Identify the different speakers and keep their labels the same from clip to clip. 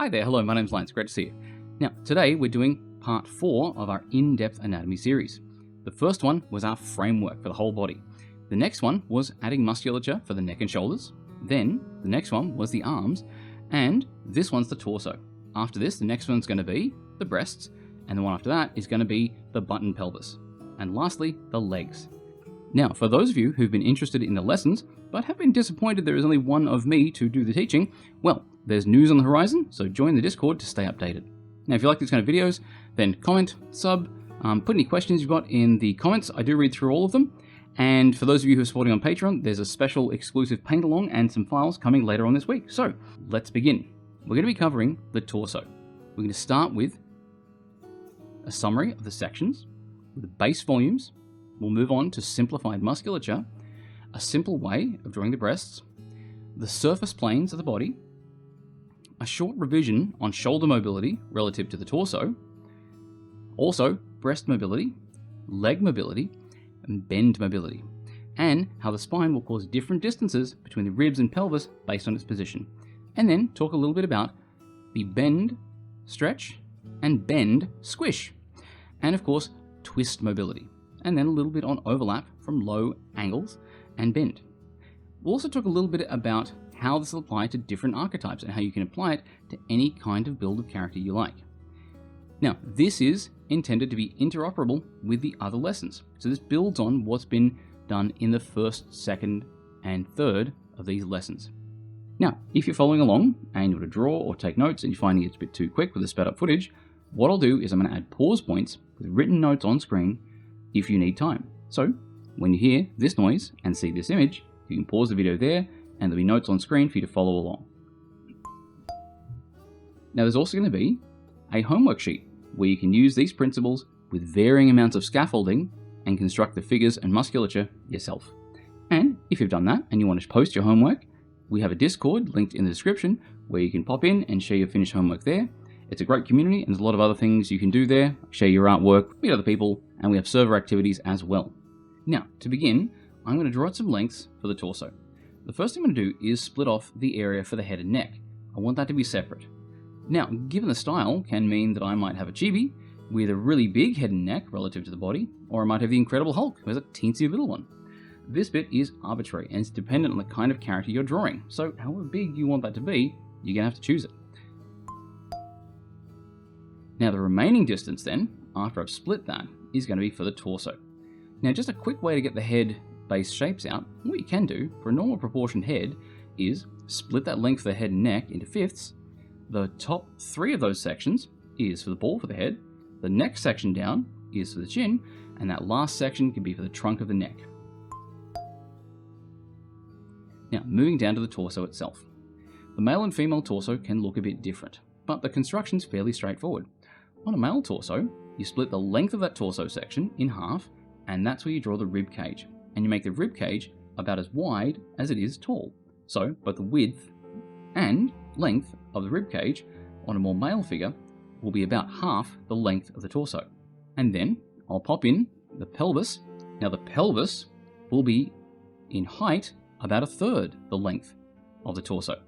Speaker 1: Hi there, hello, my name's Lance, great to see you. Now, today we're doing part 4 of our in-depth anatomy series. The first one was our framework for the whole body. The next one was adding musculature for the neck and shoulders. Then, the next one was the arms, and this one's the torso. After this, the next one's going to be the breasts, and the one after that is going to be the butt and pelvis. And lastly, the legs. Now, for those of you who've been interested in the lessons, but have been disappointed there is only one of me to do the teaching, well, there's news on the horizon, so join the Discord to stay updated. Now, if you like these kind of videos, then comment, sub, put any questions you've got in the comments. I do read through all of them. And for those of you who are supporting on Patreon, there's a special exclusive paint along and some files coming later on this week. So, let's begin. We're going to be covering the torso. We're going to start with a summary of the sections, with the base volumes. We'll move on to simplified musculature, a simple way of drawing the breasts, the surface planes of the body, a short revision on shoulder mobility relative to the torso, also breast mobility, leg mobility, and bend mobility, and how the spine will cause different distances between the ribs and pelvis based on its position, and then talk a little bit about the bend, stretch, and bend, squish, and of course, twist mobility, and then a little bit on overlap from low angles and bend. We'll also talk a little bit about how this will apply to different archetypes and how you can apply it to any kind of build of character you like. Now, this is intended to be interoperable with the other lessons, so this builds on what's been done in the first, second, and third of these lessons. Now, if you're following along and you want to draw or take notes and you're finding it's a bit too quick with the sped up footage, what I'll do is I'm going to add pause points with written notes on screen if you need time. So, when you hear this noise and see this image, you can pause the video there and there'll be notes on screen for you to follow along. Now, there's also going to be a homework sheet where you can use these principles with varying amounts of scaffolding and construct the figures and musculature yourself. And if you've done that and you want to post your homework, we have a Discord linked in the description where you can pop in and share your finished homework there. It's a great community and there's a lot of other things you can do there. Share your artwork, meet other people, and we have server activities as well. Now, to begin, I'm going to draw out some lengths for the torso. The first thing I'm going to do is split off the area for the head and neck. I want that to be separate. Now, given the style can mean that I might have a chibi with a really big head and neck relative to the body, or I might have the Incredible Hulk who has a teensy little one. This bit is arbitrary and it's dependent on the kind of character you're drawing, so however big you want that to be, you're going to have to choose it. Now, the remaining distance then, after I've split that, is going to be for the torso. Now, just a quick way to get the head base shapes out, what you can do for a normal proportioned head is split that length of the head and neck into fifths. The top 3 of those sections is for the ball for the head, the next section down is for the chin, and that last section can be for the trunk of the neck. Now, moving down to the torso itself. The male and female torso can look a bit different, but the construction's fairly straightforward. On a male torso, you split the length of that torso section in half, and that's where you draw the rib cage, and you make the rib cage about as wide as it is tall. So, both the width and length of the rib cage on a more male figure will be about half the length of the torso. And then I'll pop in the pelvis. Now, the pelvis will be in height about 1/3 the length of the torso.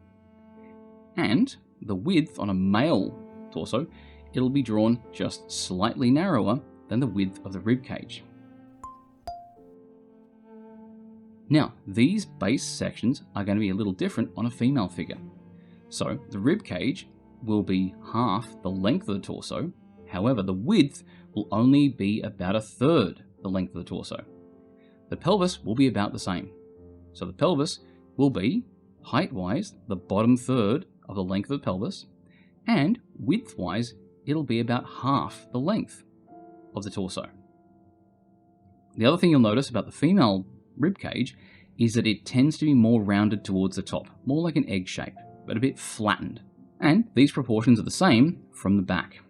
Speaker 1: And the width on a male torso, it'll be drawn just slightly narrower than the width of the rib cage. Now, these base sections are going to be a little different on a female figure. So, the rib cage will be half the length of the torso, however, the width will only be about 1/3 the length of the torso. The pelvis will be about the same. So, the pelvis will be, height-wise, the bottom third of the length of the pelvis, and width-wise, it'll be about half the length of the torso. The other thing you'll notice about the female rib cage is that it tends to be more rounded towards the top, more like an egg shape, but a bit flattened. And these proportions are the same from the back.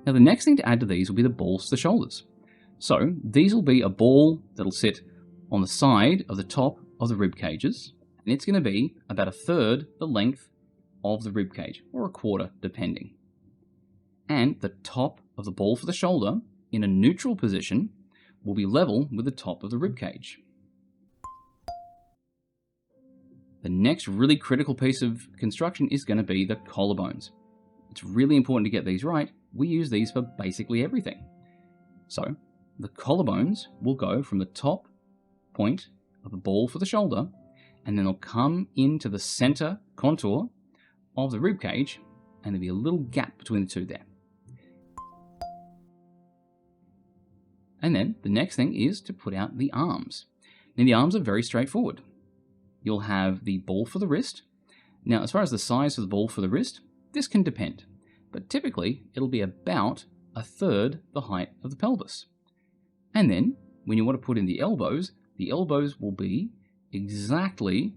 Speaker 1: Now, the next thing to add to these will be the balls to the shoulders. So these will be a ball that'll sit on the side of the top of the rib cages, and it's going to be about 1/3 the length of the rib cage, or 1/4 depending. And the top of the ball for the shoulder, in a neutral position, will be level with the top of the rib cage. The next really critical piece of construction is going to be the collarbones. It's really important to get these right. We use these for basically everything. So the collarbones will go from the top point of the ball for the shoulder, and then they'll come into the center contour of the rib cage, and there'll be a little gap between the two there. And then the next thing is to put out the arms. Now the arms are very straightforward. You'll have the ball for the wrist. Now as far as the size of the ball for the wrist, this can depend, but typically it'll be about 1/3 the height of the pelvis. And then when you want to put in the elbows will be exactly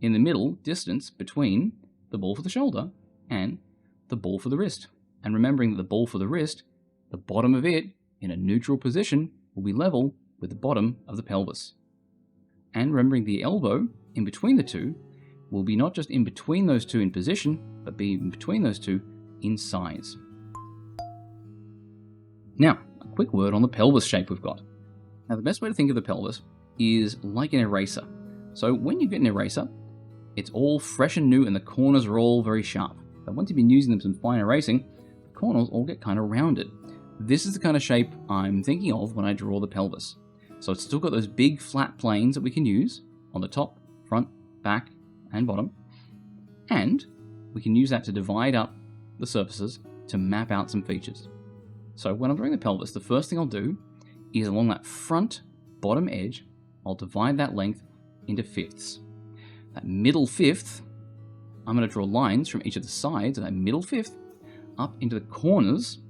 Speaker 1: in the middle distance between the ball for the shoulder and the ball for the wrist. And remembering that the ball for the wrist, the bottom of it in a neutral position will be level with the bottom of the pelvis. And remembering the elbow in between the two will be not just in between those two in position, but be in between those two in size. Now, a quick word on the pelvis shape we've got. Now, the best way to think of the pelvis is like an eraser. So when you get an eraser, it's all fresh and new and the corners are all very sharp. But once you've been using them some fine erasing, the corners all get kind of rounded. This is the kind of shape I'm thinking of when I draw the pelvis. So it's still got those big flat planes that we can use on the top, front, back, and bottom. And we can use that to divide up the surfaces to map out some features. So when I'm drawing the pelvis, the first thing I'll do is along that front bottom edge, I'll divide that length into fifths. That middle fifth, I'm going to draw lines from each of the sides of that middle fifth up into the corners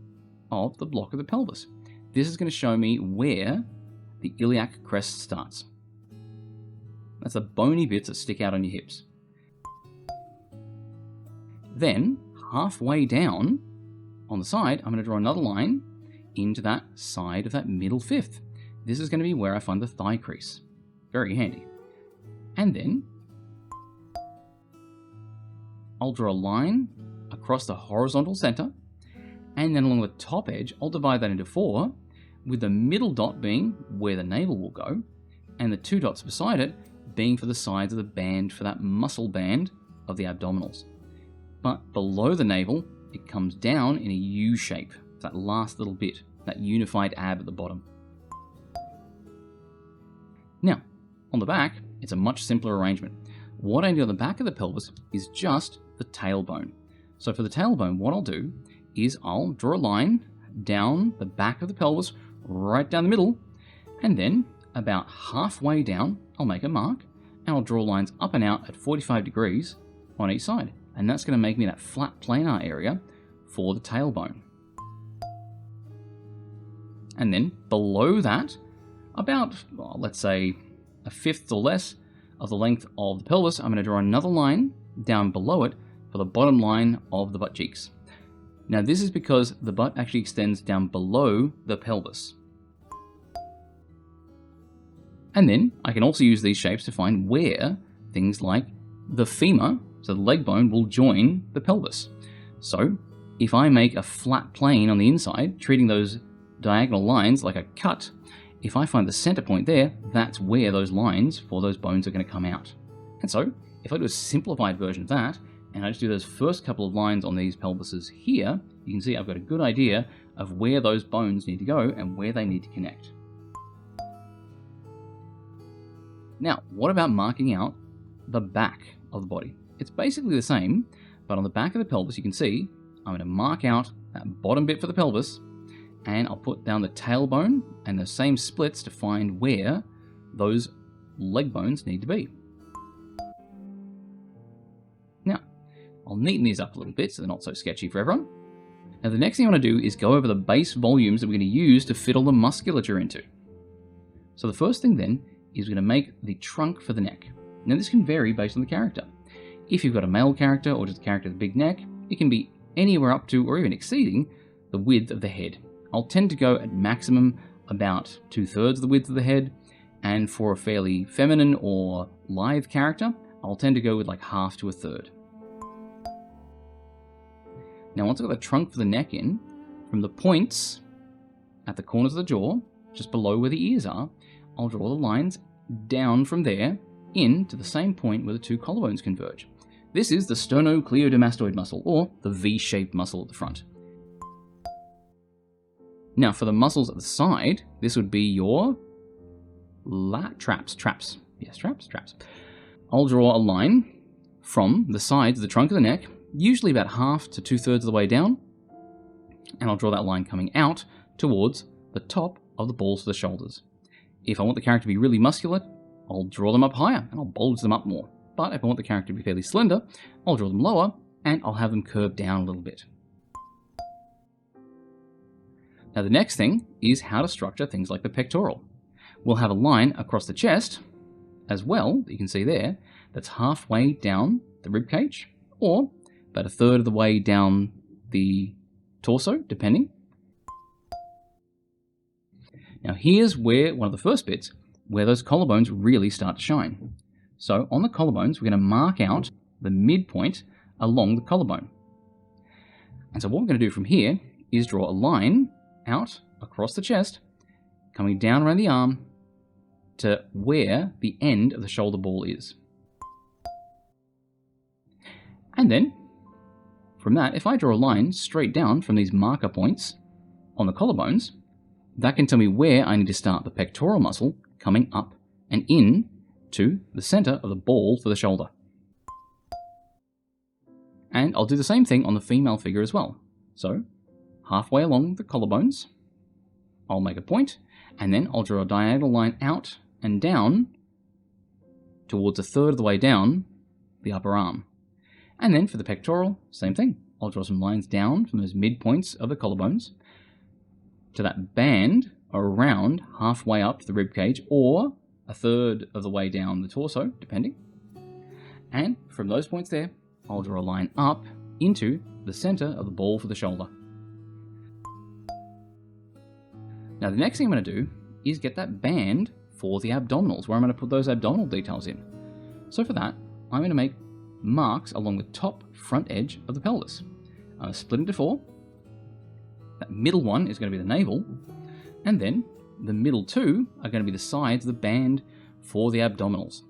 Speaker 1: of the block of the pelvis. This is going to show me where the iliac crest starts. That's the bony bits that stick out on your hips. Then, halfway down on the side, I'm going to draw another line into that side of that middle fifth. This is going to be where I find the thigh crease. Very handy. And then I'll draw a line across the horizontal center, and then along the top edge, I'll divide that into 4, with the middle dot being where the navel will go, and the 2 dots beside it being for the sides of the band, for that muscle band of the abdominals. But below the navel, it comes down in a U shape, that last little bit, that unified ab at the bottom. Now, on the back, it's a much simpler arrangement. What I do on the back of the pelvis is just the tailbone. So for the tailbone, what I'll do is I'll draw a line down the back of the pelvis, right down the middle, and then about halfway down, I'll make a mark, and I'll draw lines up and out at 45 degrees on each side. And that's going to make me that flat planar area for the tailbone. And then below that, about, let's say, 1/5 or less of the length of the pelvis, I'm going to draw another line down below it for the bottom line of the butt cheeks. Now this is because the butt actually extends down below the pelvis. And then I can also use these shapes to find where things like the femur, so the leg bone, will join the pelvis. So if I make a flat plane on the inside, treating those diagonal lines like a cut, if I find the center point there, that's where those lines for those bones are going to come out. And so if I do a simplified version of that, and I just do those first couple of lines on these pelvises here, you can see I've got a good idea of where those bones need to go and where they need to connect. Now, what about marking out the back of the body? It's basically the same, but on the back of the pelvis, you can see I'm going to mark out that bottom bit for the pelvis, and I'll put down the tailbone and the same splits to find where those leg bones need to be. Now, I'll neaten these up a little bit so they're not so sketchy for everyone. Now, the next thing I want to do is go over the base volumes that we're going to use to fit all the musculature into. So the first thing then is we're going to make the trunk for the neck. Now, this can vary based on the character. If you've got a male character or just a character with a big neck, it can be anywhere up to or even exceeding the width of the head. I'll tend to go at maximum about 2/3 of the width of the head, and for a fairly feminine or lithe character, I'll tend to go with like 1/2 to 1/3. Now once I've got the trunk for the neck in, from the points at the corners of the jaw, just below where the ears are, I'll draw the lines down from there in to the same point where the two collarbones converge. This is the sternocleidomastoid muscle, or the V-shaped muscle at the front. Now, for the muscles at the side, this would be your traps. Yes, traps. I'll draw a line from the sides of the trunk of the neck, usually about half to 2/3 of the way down, and I'll draw that line coming out towards the top of the balls of the shoulders. If I want the character to be really muscular, I'll draw them up higher and I'll bulge them up more. But if I want the character to be fairly slender, I'll draw them lower and I'll have them curve down a little bit. Now the next thing is how to structure things like the pectoral. We'll have a line across the chest as well, that you can see there, that's halfway down the rib cage, or about 1/3 of the way down the torso, depending. Now here's where one of the first bits, where those collarbones really start to shine. So on the collarbones, we're going to mark out the midpoint along the collarbone. And so what we're going to do from here is draw a line out across the chest, coming down around the arm to where the end of the shoulder ball is. And then, from that, if I draw a line straight down from these marker points on the collarbones, that can tell me where I need to start the pectoral muscle coming up and in to the center of the ball for the shoulder. And I'll do the same thing on the female figure as well. So, halfway along the collarbones, I'll make a point, and then I'll draw a diagonal line out and down towards 1/3 of the way down the upper arm. And then for the pectoral, same thing. I'll draw some lines down from those midpoints of the collarbones to that band around halfway up the rib cage, or 1/3 of the way down the torso, depending. And from those points there, I'll draw a line up into the center of the ball for the shoulder. Now the next thing I'm going to do is get that band for the abdominals, where I'm going to put those abdominal details in. So for that, I'm going to make marks along the top front edge of the pelvis. I'm going to split into 4. That middle one is going to be the navel, and then the middle 2 are going to be the sides of the band for the abdominals.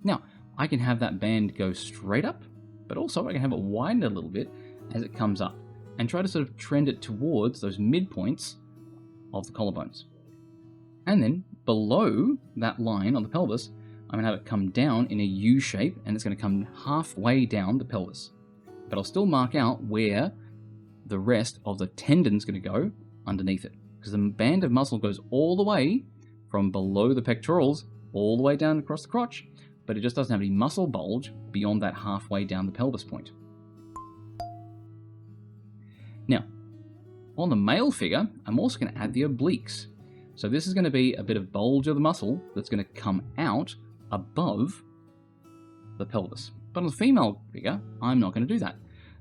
Speaker 1: Now, I can have that band go straight up, but also I can have it widen a little bit as it comes up, and try to sort of trend it towards those midpoints of the collarbones. And then below that line on the pelvis, I'm going to have it come down in a U shape, and it's going to come halfway down the pelvis. But I'll still mark out where the rest of the tendon's going to go underneath it, because the band of muscle goes all the way from below the pectorals all the way down across the crotch, but it just doesn't have any muscle bulge beyond that halfway down the pelvis point. Now, on the male figure, I'm also going to add the obliques. So this is going to be a bit of bulge of the muscle that's going to come out above the pelvis. But on the female figure, I'm not going to do that.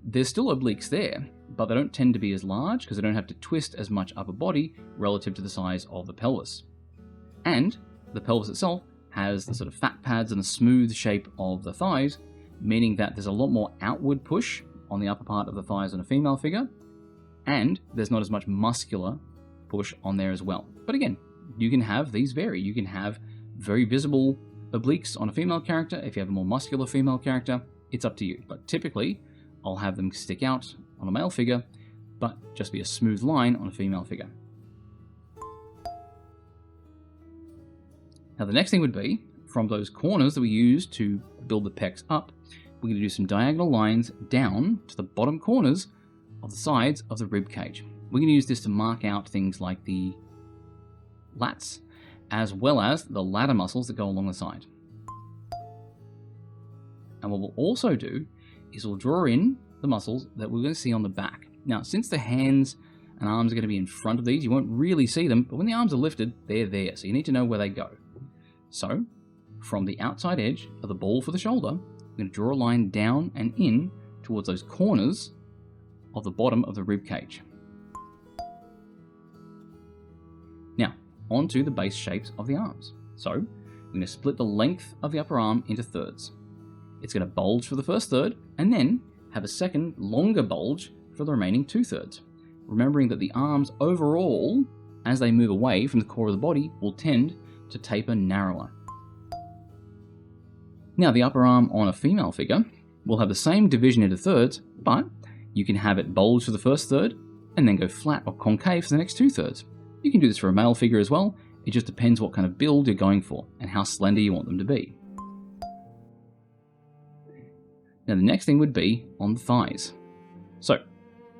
Speaker 1: There's still obliques there, but they don't tend to be as large because they don't have to twist as much upper body relative to the size of the pelvis. And the pelvis itself has the sort of fat pads and the smooth shape of the thighs, meaning that there's a lot more outward push on the upper part of the thighs on a female figure, and there's not as much muscular push on there as well. But again, you can have these vary. You can have very visible obliques on a female character. If you have a more muscular female character, it's up to you. But typically, I'll have them stick out on a male figure, but just be a smooth line on a female figure. Now the next thing would be, from those corners that we use to build the pecs up, we're going to do some diagonal lines down to the bottom corners of the sides of the rib cage. We're going to use this to mark out things like the lats, as well as the ladder muscles that go along the side. And what we'll also do is we'll draw in the muscles that we're going to see on the back. Now, since the hands and arms are going to be in front of these, you won't really see them, but when the arms are lifted, they're there, so you need to know where they go. So, from the outside edge of the ball for the shoulder, we're going to draw a line down and in towards those corners of the bottom of the rib cage. Now, onto the base shapes of the arms. So, we're going to split the length of the upper arm into thirds. It's going to bulge for the first third, and then have a second, longer bulge for the remaining 2/3. Remembering that the arms overall, as they move away from the core of the body, will tend to taper narrower. Now, the upper arm on a female figure will have the same division into thirds, but you can have it bulge for the first third and then go flat or concave for the next 2/3. You can do this for a male figure as well. It just depends what kind of build you're going for and how slender you want them to be. Now, the next thing would be on the thighs. So,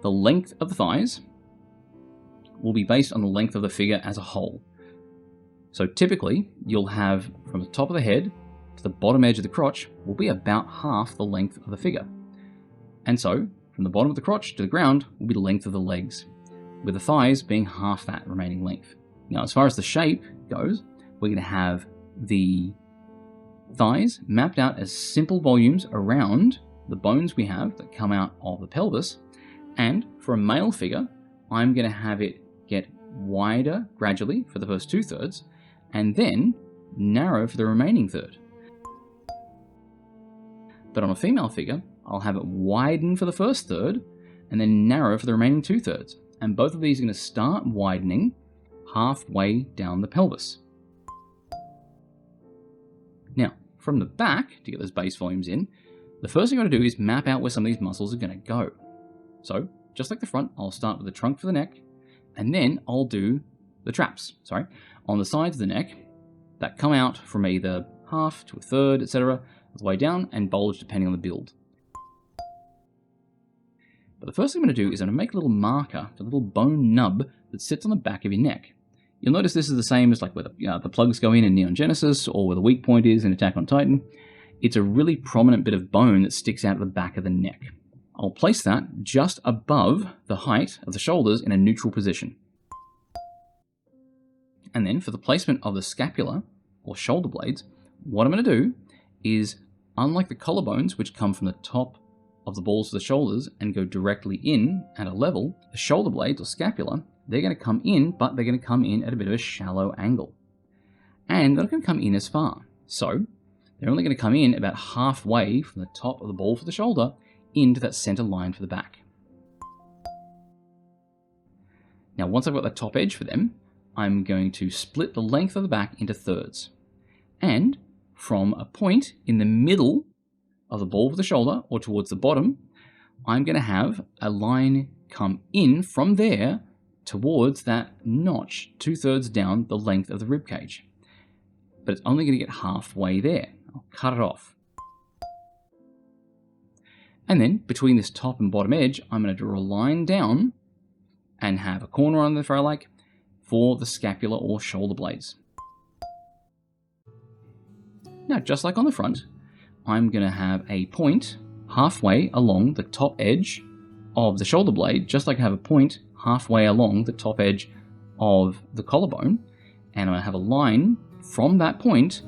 Speaker 1: the length of the thighs will be based on the length of the figure as a whole. So typically, you'll have from the top of the head to the bottom edge of the crotch will be about half the length of the figure. And so, from the bottom of the crotch to the ground will be the length of the legs, with the thighs being half that remaining length. Now, as far as the shape goes, we're going to have the thighs mapped out as simple volumes around the bones we have that come out of the pelvis. And for a male figure, I'm going to have it get wider gradually for the first 2/3 and then narrow for the remaining third. But on a female figure, I'll have it widen for the first third and then narrow for the remaining 2/3. And both of these are going to start widening halfway down the pelvis. Now, from the back, to get those base volumes in, the first thing I'm going to do is map out where some of these muscles are going to go. So, just like the front, I'll start with the trunk for the neck, and then I'll do the traps, on the sides of the neck that come out from either half to a third, etc., all the way down and bulge depending on the build. But the first thing I'm going to do is I'm going to make a little marker, a little bone nub that sits on the back of your neck. You'll notice this is the same as like where the plugs go in Neon Genesis or where the weak point is in Attack on Titan. It's a really prominent bit of bone that sticks out of the back of the neck. I'll place that just above the height of the shoulders in a neutral position. And then for the placement of the scapula or shoulder blades, what I'm going to do is, unlike the collarbones, which come from the top of the balls of the shoulders and go directly in at a level, the shoulder blades or scapula, they're going to come in, but they're going to come in at a bit of a shallow angle. And they're not going to come in as far. So they're only going to come in about halfway from the top of the ball for the shoulder into that center line for the back. Now, once I've got the top edge for them, I'm going to split the length of the back into thirds. And from a point in the middle of the ball of the shoulder or towards the bottom, I'm going to have a line come in from there towards that notch 2/3 down the length of the rib cage. But it's only going to get halfway there. I'll cut it off. And then between this top and bottom edge, I'm going to draw a line down and have a corner on there if I like for the scapula or shoulder blades. Now, just like on the front, I'm going to have a point halfway along the top edge of the shoulder blade, just like I have a point halfway along the top edge of the collarbone, and I'm going to have a line from that point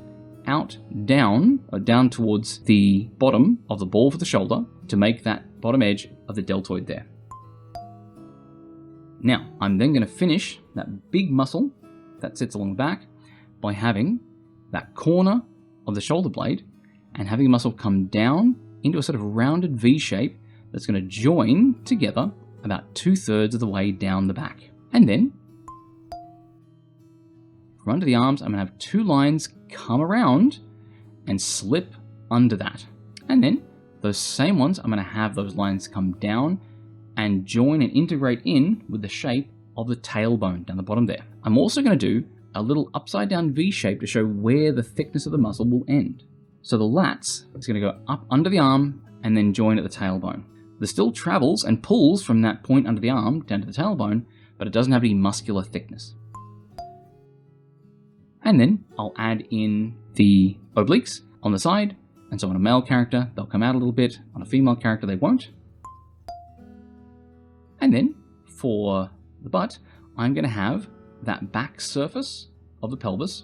Speaker 1: out down towards the bottom of the ball for the shoulder to make that bottom edge of the deltoid there. Now, I'm then going to finish that big muscle that sits along the back by having that corner of the shoulder blade and having the muscle come down into a sort of rounded V shape that's going to join together about 2/3 of the way down the back. And then, from under the arms, I'm going to have two lines come around and slip under that. And then, those same ones, I'm going to have those lines come down and join and integrate in with the shape of the tailbone down the bottom there. I'm also going to do a little upside down V shape to show where the thickness of the muscle will end. So the lats is going to go up under the arm and then join at the tailbone. The still travels and pulls from that point under the arm down to the tailbone, but it doesn't have any muscular thickness. And then I'll add in the obliques on the side, and so on a male character, they'll come out a little bit. On a female character, they won't. And then for the butt, I'm going to have that back surface of the pelvis,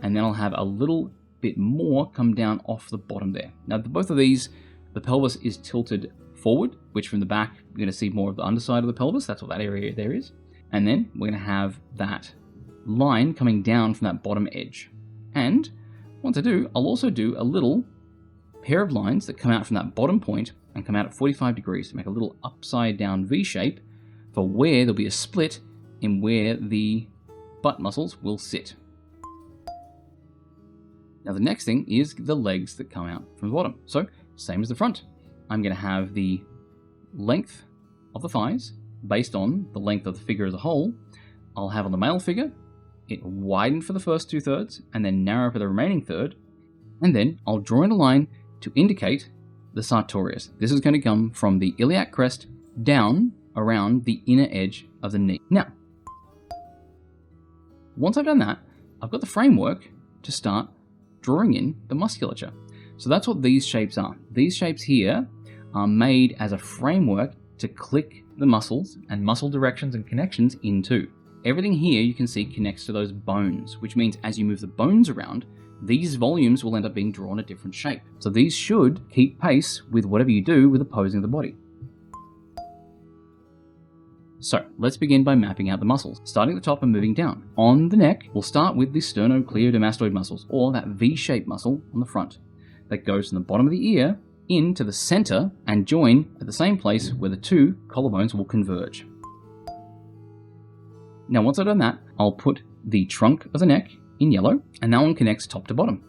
Speaker 1: and then I'll have a little bit more come down off the bottom there. Now, both of these, the pelvis is tilted forward, which from the back, you're going to see more of the underside of the pelvis. That's what that area there is. And then we're going to have that line coming down from that bottom edge. And once I do, I'll also do a little pair of lines that come out from that bottom point and come out at 45 degrees to make a little upside down V shape for where there'll be a split in where the butt muscles will sit. Now the next thing is the legs that come out from the bottom. So same as the front. I'm going to have the length of the thighs based on the length of the figure as a whole. I'll have on the male figure, it widen for the first 2/3 and then narrow for the remaining third. And then I'll draw in a line to indicate the sartorius. This is going to come from the iliac crest down around the inner edge of the knee. Now, once I've done that, I've got the framework to start drawing in the musculature. So that's what these shapes are. These shapes here are made as a framework to click the muscles and muscle directions and connections into. Everything here you can see connects to those bones, which means as you move the bones around, these volumes will end up being drawn a different shape. So these should keep pace with whatever you do with the posing of the body. So let's begin by mapping out the muscles, starting at the top and moving down. On the neck, we'll start with the sternocleidomastoid muscles, or that V-shaped muscle on the front that goes from the bottom of the ear into the center and join at the same place where the two collarbones will converge. Now once I've done that, I'll put the trunk of the neck in yellow, and that one connects top to bottom.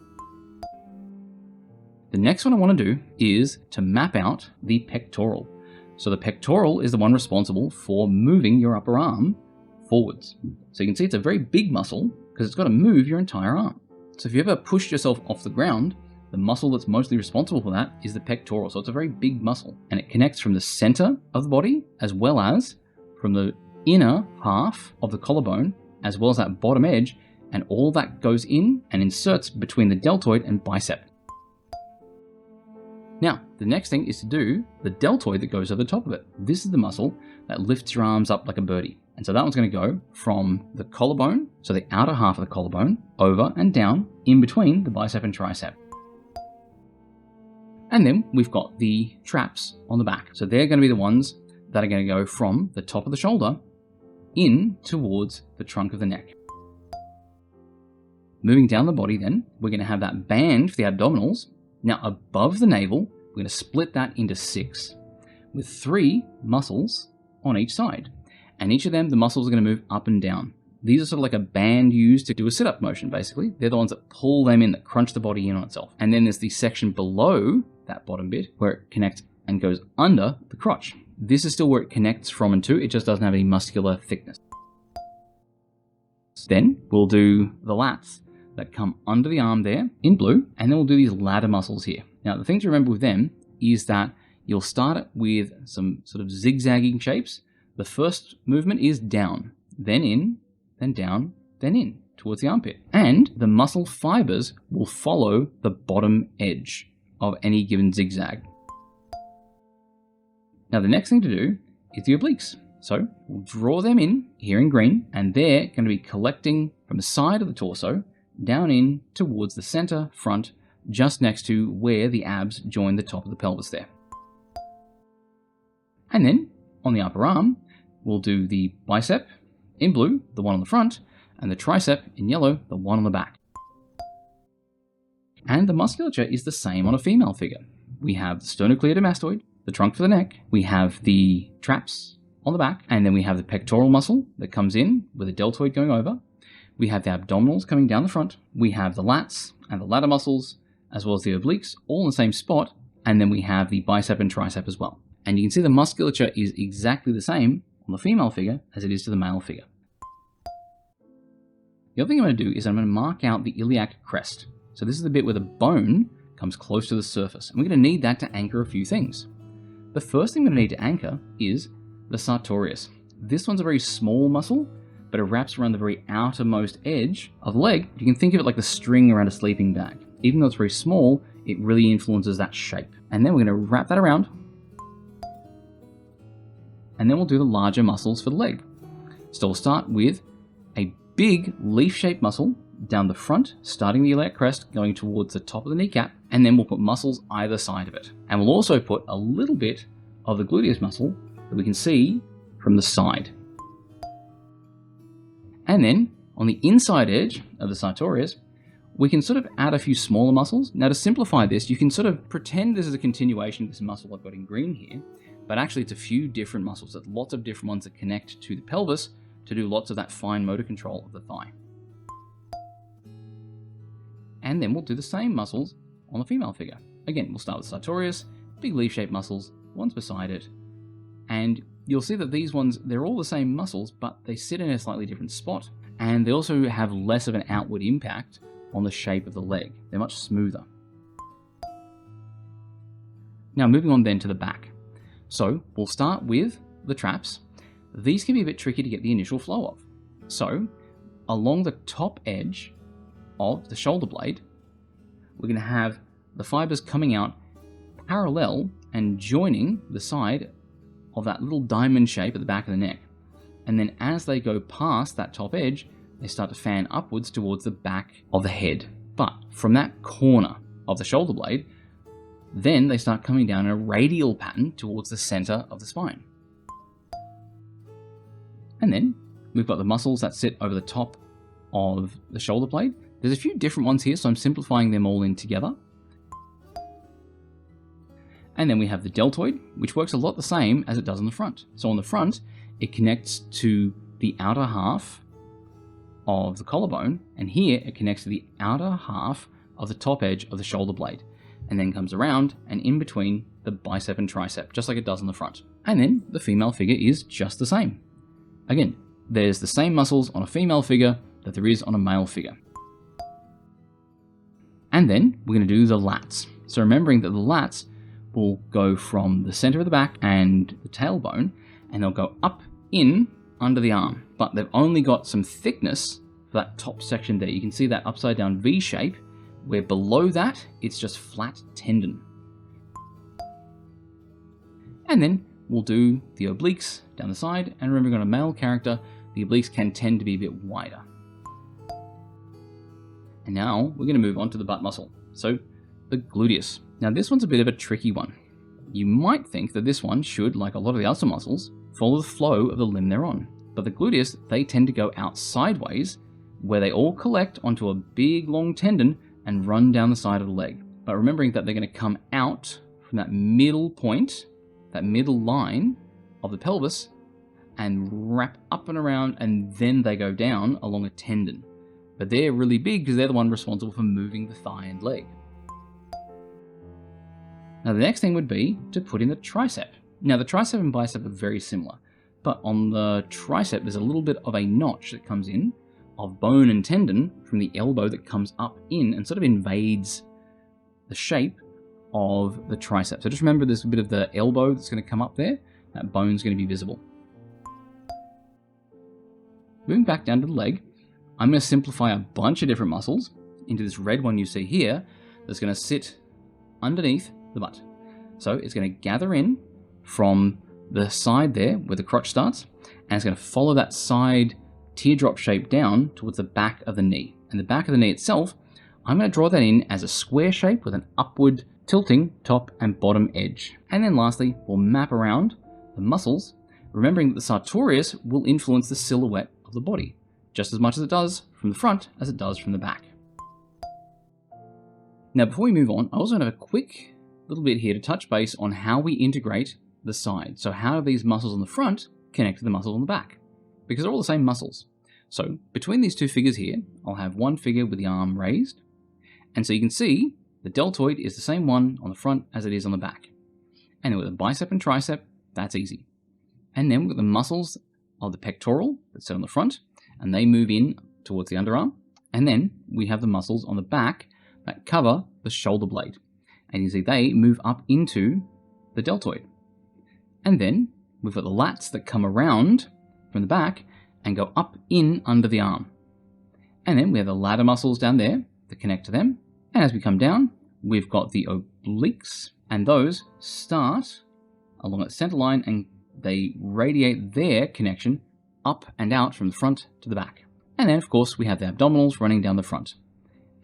Speaker 1: The next one I want to do is to map out the pectoral. So the pectoral is the one responsible for moving your upper arm forwards. So you can see it's a very big muscle because it's got to move your entire arm. So if you ever pushed yourself off the ground, the muscle that's mostly responsible for that is the pectoral. So it's a very big muscle, and it connects from the center of the body as well as from the inner half of the collarbone as well as that bottom edge, and all that goes in and inserts between the deltoid and bicep. Now, the next thing is to do the deltoid that goes over the top of it. This is the muscle that lifts your arms up like a birdie. And so that one's going to go from the collarbone, so the outer half of the collarbone, over and down in between the bicep and tricep. And then we've got the traps on the back. So they're going to be the ones that are going to go from the top of the shoulder in towards the trunk of the neck. Moving down the body then, we're going to have that band for the abdominals. Now above the navel, we're going to split that into 6 with 3 muscles on each side. And each of them, the muscles are going to move up and down. These are sort of like a band used to do a sit-up motion, basically. They're the ones that pull them in, that crunch the body in on itself. And then there's the section below that bottom bit where it connects and goes under the crotch. This is still where it connects from and to, it just doesn't have any muscular thickness. Then we'll do the lats that come under the arm there in blue, and then we'll do these ladder muscles here. Now the thing to remember with them is that you'll start with some sort of zigzagging shapes. The first movement is down, then in, then down, then in towards the armpit. And the muscle fibers will follow the bottom edge of any given zigzag. Now the next thing to do is the obliques. So we'll draw them in here in green, and they're going to be collecting from the side of the torso down in towards the center front, just next to where the abs join the top of the pelvis there. And then on the upper arm, we'll do the bicep in blue, the one on the front, and the tricep in yellow, the one on the back. And the musculature is the same on a female figure. We have the sternocleidomastoid, the trunk for the neck, we have the traps on the back, and then we have the pectoral muscle that comes in with a deltoid going over. We have the abdominals coming down the front. We have the lats and the ladder muscles, as well as the obliques, all in the same spot. And then we have the bicep and tricep as well. And you can see the musculature is exactly the same on the female figure as it is to the male figure. The other thing I'm going to do is I'm going to mark out the iliac crest. So this is the bit where the bone comes close to the surface. And we're going to need that to anchor a few things. The first thing we're going to need to anchor is the sartorius. This one's a very small muscle, but it wraps around the very outermost edge of the leg. You can think of it like the string around a sleeping bag. Even though it's very small, it really influences that shape. And then we're going to wrap that around. And then we'll do the larger muscles for the leg. So we'll start with a big leaf-shaped muscle down the front, starting the iliac crest, going towards the top of the kneecap, and then we'll put muscles either side of it. And we'll also put a little bit of the gluteus muscle that we can see from the side. And then, on the inside edge of the sartorius, we can sort of add a few smaller muscles. Now to simplify this, you can sort of pretend this is a continuation of this muscle I've got in green here, but actually it's a few different muscles. There's lots of different ones that connect to the pelvis to do lots of that fine motor control of the thigh. And then we'll do the same muscles on the female figure. Again, we'll start with sartorius, big leaf-shaped muscles, one's beside it. And you'll see that these ones, they're all the same muscles, but they sit in a slightly different spot. And they also have less of an outward impact on the shape of the leg. They're much smoother. Now moving on then to the back. So we'll start with the traps. These can be a bit tricky to get the initial flow of. So along the top edge of the shoulder blade, we're going to have the fibers coming out parallel and joining the side of that little diamond shape at the back of the neck. And then as they go past that top edge, they start to fan upwards towards the back of the head. But from that corner of the shoulder blade, then they start coming down in a radial pattern towards the center of the spine. And then we've got the muscles that sit over the top of the shoulder blade. There's a few different ones here, so I'm simplifying them all in together. And then we have the deltoid, which works a lot the same as it does on the front. So on the front, it connects to the outer half of the collarbone, and here it connects to the outer half of the top edge of the shoulder blade, and then comes around and in between the bicep and tricep, just like it does on the front. And then the female figure is just the same. Again, there's the same muscles on a female figure that there is on a male figure. And then we're going to do the lats. So remembering that the lats will go from the center of the back and the tailbone, and they'll go up in under the arm, but they've only got some thickness for that top section there. You can see that upside down V shape, where below that it's just flat tendon. And then we'll do the obliques down the side, and remembering on a male character, the obliques can tend to be a bit wider. And now we're going to move on to the butt muscle, so the gluteus. Now this one's a bit of a tricky one. You might think that this one should, like a lot of the other muscles, follow the flow of the limb they're on. But the gluteus, they tend to go out sideways, where they all collect onto a big long tendon and run down the side of the leg. But remembering that they're going to come out from that middle point, that middle line of the pelvis, and wrap up and around, and then they go down along a tendon. But they're really big because they're the one responsible for moving the thigh and leg. Now the next thing would be to put in the tricep. Now the tricep and bicep are very similar, but on the tricep there's a little bit of a notch that comes in of bone and tendon from the elbow that comes up in and sort of invades the shape of the tricep. So just remember there's a bit of the elbow that's going to come up there. That bone's going to be visible. Moving back down to the leg, I'm going to simplify a bunch of different muscles into this red one you see here that's going to sit underneath the butt. So it's going to gather in from the side there where the crotch starts, and it's going to follow that side teardrop shape down towards the back of the knee. And the back of the knee itself, I'm going to draw that in as a square shape with an upward tilting top and bottom edge. And then lastly, we'll map around the muscles, remembering that the sartorius will influence the silhouette of the body, just as much as it does from the front as it does from the back. Now before we move on, I also have a quick little bit here to touch base on how we integrate the side. So how do these muscles on the front connect to the muscles on the back? Because they're all the same muscles. So between these two figures here, I'll have one figure with the arm raised. And so you can see the deltoid is the same one on the front as it is on the back. And then with the bicep and tricep, that's easy. And then we've got the muscles of the pectoral that sit on the front, and they move in towards the underarm. And then we have the muscles on the back that cover the shoulder blade. And you see they move up into the deltoid. And then we've got the lats that come around from the back and go up in under the arm. And then we have the ladder muscles down there that connect to them. And as we come down, we've got the obliques, and those start along that center line and they radiate their connection up and out from the front to the back. And then of course we have the abdominals running down the front.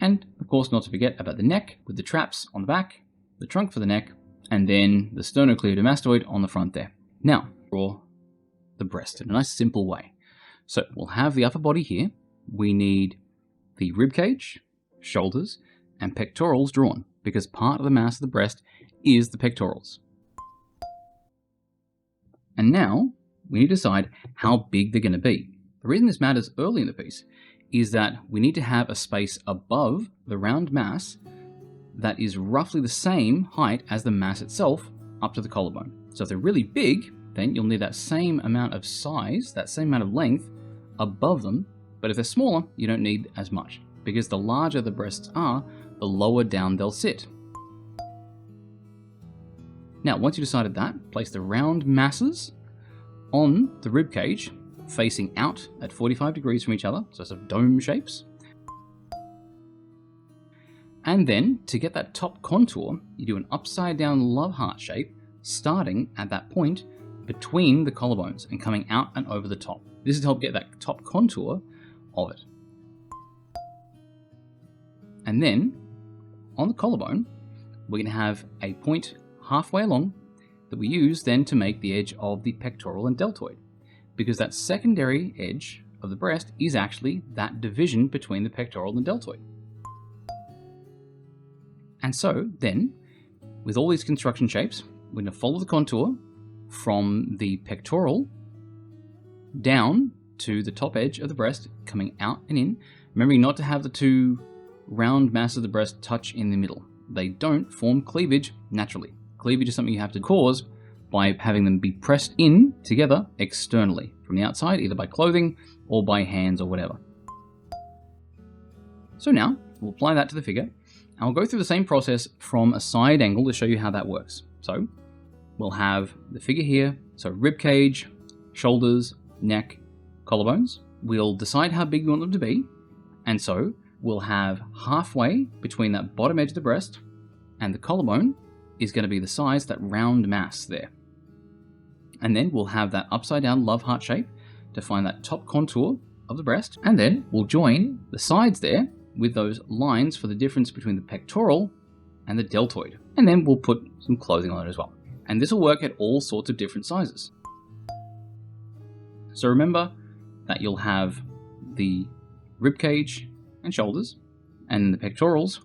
Speaker 1: And of course not to forget about the neck with the traps on the back, the trunk for the neck, and then the sternocleidomastoid on the front there. Now, draw the breast in a nice simple way. So we'll have the upper body here. We need the rib cage, shoulders, and pectorals drawn, because part of the mass of the breast is the pectorals. And now we need to decide how big they're going to be. The reason this matters early in the piece is that we need to have a space above the round mass that is roughly the same height as the mass itself up to the collarbone. So if they're really big, then you'll need that same amount of size, that same amount of length above them. But if they're smaller, you don't need as much, because the larger the breasts are, the lower down they'll sit. Now, once you decided that, place the round masses on the rib cage, facing out at 45 degrees from each other, so sort of dome shapes. And then, to get that top contour, you do an upside down love heart shape, starting at that point between the collarbones and coming out and over the top. This is to help get that top contour of it. And then, on the collarbone, we're going to have a point halfway along that we use then to make the edge of the pectoral and deltoid, because that secondary edge of the breast is actually that division between the pectoral and deltoid. And so then, with all these construction shapes, we're going to follow the contour from the pectoral down to the top edge of the breast, coming out and in, remembering not to have the two round masses of the breast touch in the middle. They don't form cleavage naturally. Cleavage is something you have to cause by having them be pressed in together externally from the outside, either by clothing or by hands or whatever. So now we'll apply that to the figure, and I'll go through the same process from a side angle to show you how that works. So we'll have the figure here, so rib cage, shoulders, neck, collarbones. We'll decide how big we want them to be, and so we'll have halfway between that bottom edge of the breast and the collarbone is going to be the size, that round mass there. And then we'll have that upside down love heart shape to find that top contour of the breast, and then we'll join the sides there with those lines for the difference between the pectoral and the deltoid. And then we'll put some clothing on it as well. And this will work at all sorts of different sizes. So remember that you'll have the rib cage and shoulders and the pectorals,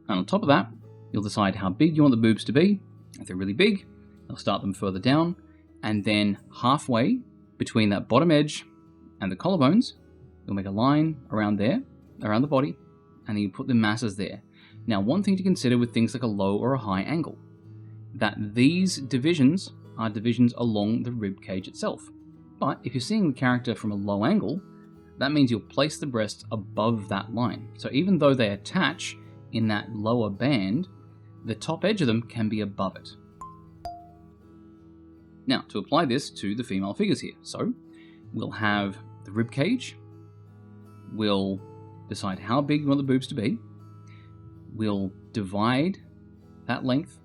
Speaker 1: and on top of that you'll decide how big you want the boobs to be. If they're really big, you'll start them further down, and then halfway between that bottom edge and the collarbones you'll make a line around there, around the body, and then you put the masses there. Now, one thing to consider with things like a low or a high angle, that these divisions are divisions along the rib cage itself. But if you're seeing the character from a low angle, that means you'll place the breasts above that line. So even though they attach in that lower band, the top edge of them can be above it. Now, to apply this to the female figures here, so we'll have the rib cage, we'll decide how big we want the boobs to be, we'll divide that length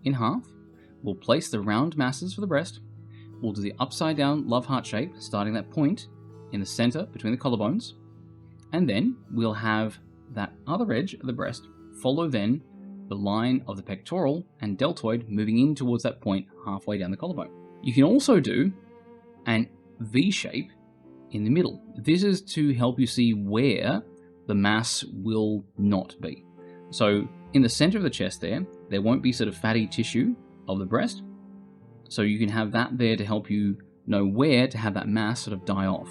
Speaker 1: in half, we'll place the round masses for the breast, we'll do the upside down love heart shape, starting that point in the center between the collarbones, and then we'll have that other edge of the breast follow then the line of the pectoral and deltoid moving in towards that point halfway down the collarbone. You can also do an V shape in the middle. This is to help you see where the mass will not be. So in the center of the chest there won't be sort of fatty tissue of the breast. So you can have that there to help you know where to have that mass sort of die off.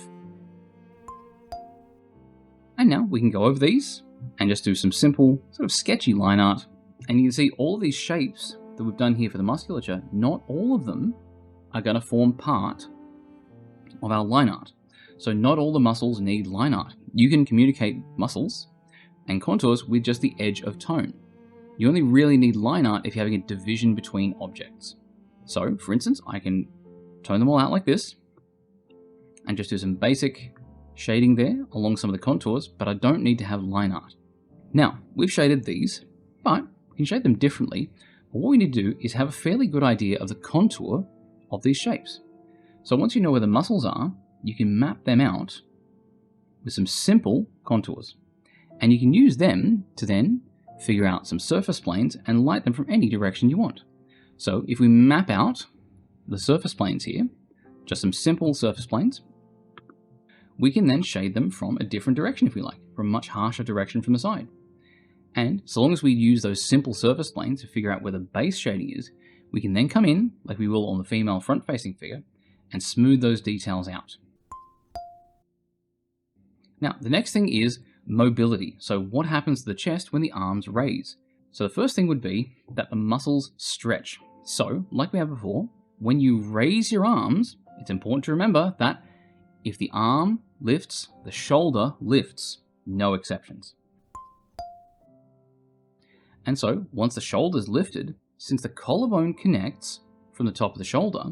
Speaker 1: And now we can go over these and just do some simple sort of sketchy line art. And you can see all of these shapes that we've done here for the musculature, not all of them are going to form part of our line art. So not all the muscles need line art. You can communicate muscles and contours with just the edge of tone. You only really need line art if you're having a division between objects. So, for instance, I can tone them all out like this and just do some basic shading there along some of the contours, but I don't need to have line art. Now, we've shaded these, but we can shade them differently. But what we need to do is have a fairly good idea of the contour of these shapes. So once you know where the muscles are, you can map them out with some simple contours. And you can use them to then figure out some surface planes and light them from any direction you want. So if we map out the surface planes here, just some simple surface planes, we can then shade them from a different direction if we like, from a much harsher direction from the side. And so long as we use those simple surface planes to figure out where the base shading is, we can then come in, like we will on the female front-facing figure, and smooth those details out. Now, the next thing is mobility. So what happens to the chest when the arms raise? So the first thing would be that the muscles stretch. So, like we have before, when you raise your arms, it's important to remember that if the arm lifts, the shoulder lifts. No exceptions. And so, once the shoulder's lifted, since the collarbone connects from the top of the shoulder,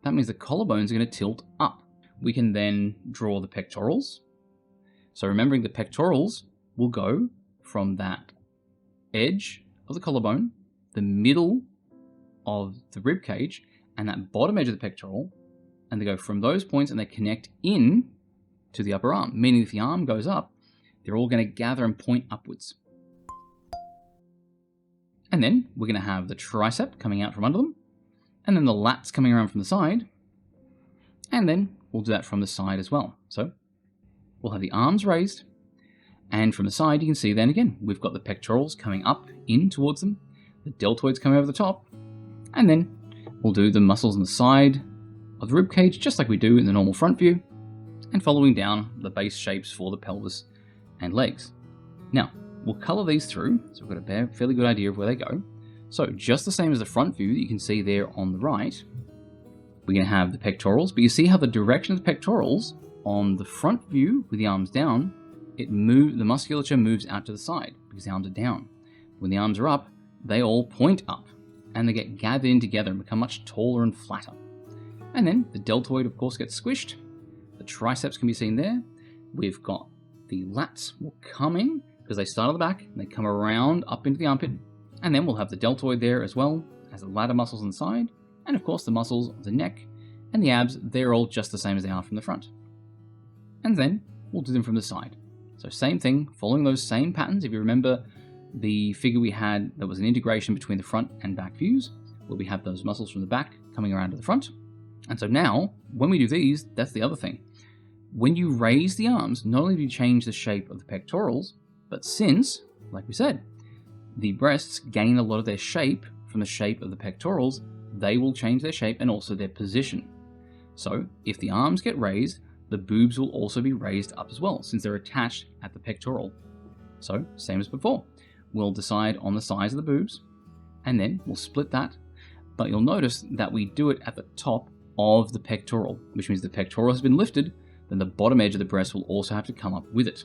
Speaker 1: that means the collarbones are going to tilt up. We can then draw the pectorals. So remembering the pectorals will go from that edge of the collarbone, the middle of the rib cage, and that bottom edge of the pectoral, and they go from those points and they connect in to the upper arm, meaning if the arm goes up, they're all going to gather and point upwards. And then we're going to have the tricep coming out from under them, and then the lats coming around from the side, and then we'll do that from the side as well. So we'll have the arms raised, and from the side you can see then again, we've got the pectorals coming up in towards them, the deltoids coming over the top, and then we'll do the muscles on the side of the rib cage just like we do in the normal front view, and following down the base shapes for the pelvis and legs. Now, we'll colour these through, so we've got a fairly good idea of where they go. So just the same as the front view that you can see there on the right, we're going to have the pectorals, but you see how the direction of the pectorals on the front view with the arms down, the musculature moves out to the side because the arms are down. When the arms are up, they all point up and they get gathered in together and become much taller and flatter. And then the deltoid, of course, gets squished. The triceps can be seen there. We've got the lats will come in because they start at the back and they come around up into the armpit. And then we'll have the deltoid there as well as the ladder muscles on the side. And of course the muscles of the neck and the abs, they're all just the same as they are from the front. And then we'll do them from the side. So same thing, following those same patterns. If you remember the figure we had that was an integration between the front and back views, where we have those muscles from the back coming around to the front. And so now, when we do these, that's the other thing. When you raise the arms, not only do you change the shape of the pectorals, but since, like we said, the breasts gain a lot of their shape from the shape of the pectorals, they will change their shape and also their position. So if the arms get raised, the boobs will also be raised up as well, since they're attached at the pectoral. So, same as before. We'll decide on the size of the boobs, and then we'll split that. But you'll notice that we do it at the top of the pectoral, which means the pectoral has been lifted, then the bottom edge of the breast will also have to come up with it.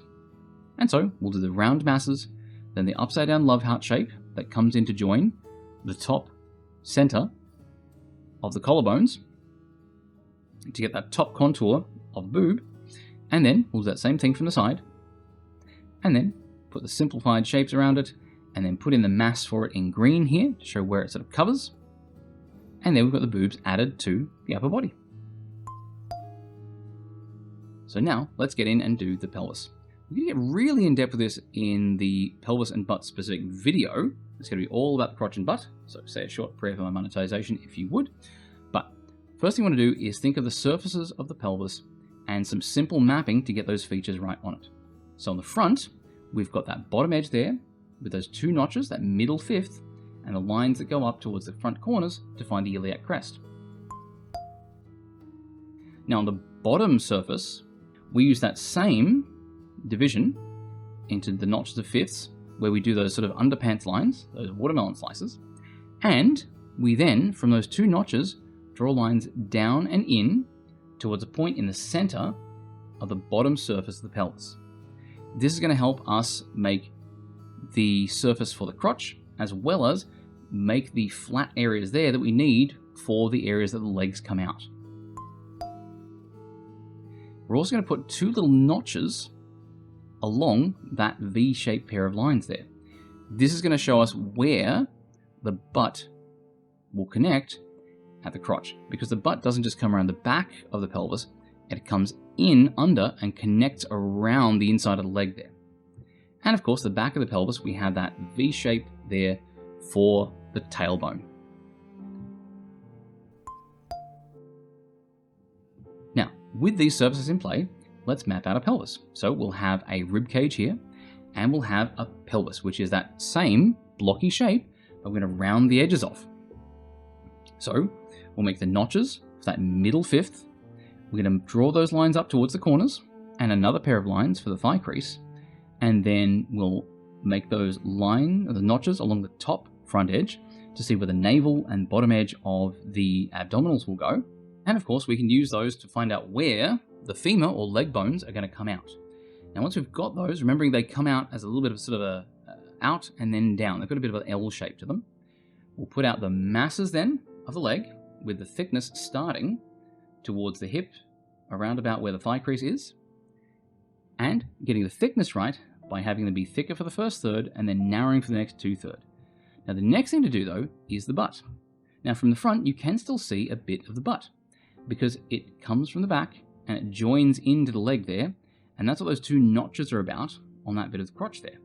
Speaker 1: And so, we'll do the round masses, then the upside down love heart shape that comes in to join the top center of the collarbones to get that top contour of the boob, and then we'll do that same thing from the side, and then put the simplified shapes around it, and then put in the mass for it in green here to show where it sort of covers, and then we've got the boobs added to the upper body. So now let's get in and do the pelvis. We're going to get really in depth with this in the pelvis and butt specific video. It's going to be all about the crotch and butt, so say a short prayer for my monetization if you would. But first thing you want to do is think of the surfaces of the pelvis and some simple mapping to get those features right on it. So on the front, we've got that bottom edge there with those two notches, that middle fifth, and the lines that go up towards the front corners to find the iliac crest. Now on the bottom surface, we use that same division into the notches of fifths, where we do those sort of underpants lines, those watermelon slices, and we then, from those two notches, draw lines down and in towards a point in the center of the bottom surface of the pelvis. This is going to help us make the surface for the crotch, as well as make the flat areas there that we need for the areas that the legs come out. We're also going to put two little notches along that V-shaped pair of lines there. This is going to show us where the butt will connect at the crotch, because the butt doesn't just come around the back of the pelvis, it comes in under and connects around the inside of the leg there. And of course, the back of the pelvis, we have that V shape there for the tailbone. Now, with these surfaces in play, let's map out a pelvis. So we'll have a rib cage here, and we'll have a pelvis, which is that same blocky shape, but we're going to round the edges off. So we'll make the notches for that middle fifth. We're going to draw those lines up towards the corners, and another pair of lines for the thigh crease, and then we'll make those the notches along the top front edge to see where the navel and bottom edge of the abdominals will go. And of course, we can use those to find out where the femur or leg bones are going to come out. Now, once we've got those, remembering they come out as a little bit of sort of a out and then down. They've got a bit of an L shape to them. We'll put out the masses then of the leg with the thickness starting towards the hip, around about where the thigh crease is, and getting the thickness right by having them be thicker for the first third and then narrowing for the next 2/3. Now, the next thing to do, though, is the butt. Now, from the front, you can still see a bit of the butt because it comes from the back and it joins into the leg there, and that's what those 2 notches are about on that bit of the crotch there.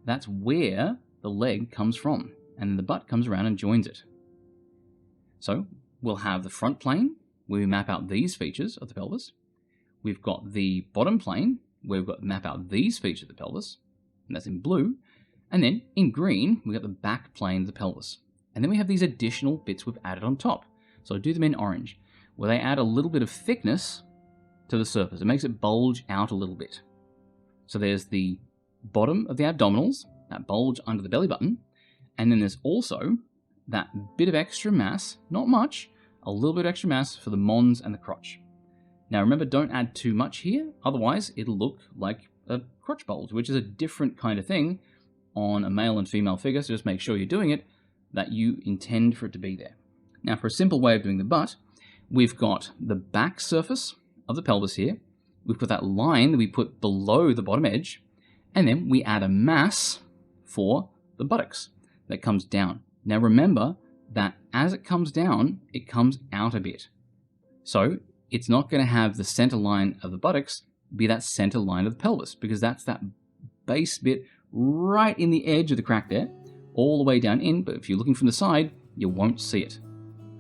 Speaker 1: That's where the leg comes from, and then the butt comes around and joins it. So we'll have the front plane where we map out these features of the pelvis. We've got the bottom plane where we've got to map out these features of the pelvis, and that's in blue. And then in green, we've got the back plane of the pelvis. And then we have these additional bits we've added on top. So I'll do them in orange, where they add a little bit of thickness to the surface. It makes it bulge out a little bit. So there's the bottom of the abdominals, that bulge under the belly button, and then there's also that bit of extra mass, not much, a little bit of extra mass for the mons and the crotch. Now remember, don't add too much here, otherwise it'll look like a crotch bulge, which is a different kind of thing on a male and female figure, so just make sure you're doing it that you intend for it to be there. Now for a simple way of doing the butt, we've got the back surface of the pelvis here, we've got that line that we put below the bottom edge, and then we add a mass for the buttocks that comes down. Now remember that as it comes down, it comes out a bit. So it's not going to have the center line of the buttocks be that center line of the pelvis, because that's that base bit right in the edge of the crack there, all the way down in, but if you're looking from the side, you won't see it.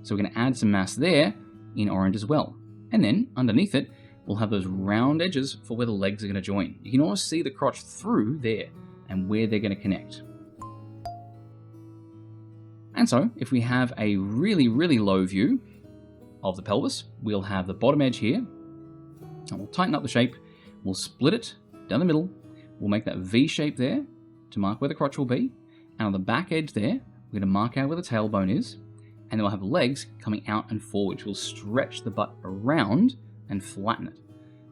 Speaker 1: So we're going to add some mass there in orange as well. And then underneath it, we'll have those round edges for where the legs are going to join. You can almost see the crotch through there and where they're going to connect. And so, if we have a really, really low view of the pelvis, we'll have the bottom edge here, and we'll tighten up the shape, we'll split it down the middle, we'll make that V shape there to mark where the crotch will be, and on the back edge there, we're going to mark out where the tailbone is, and then we'll have legs coming out and forward, which will stretch the butt around and flatten it.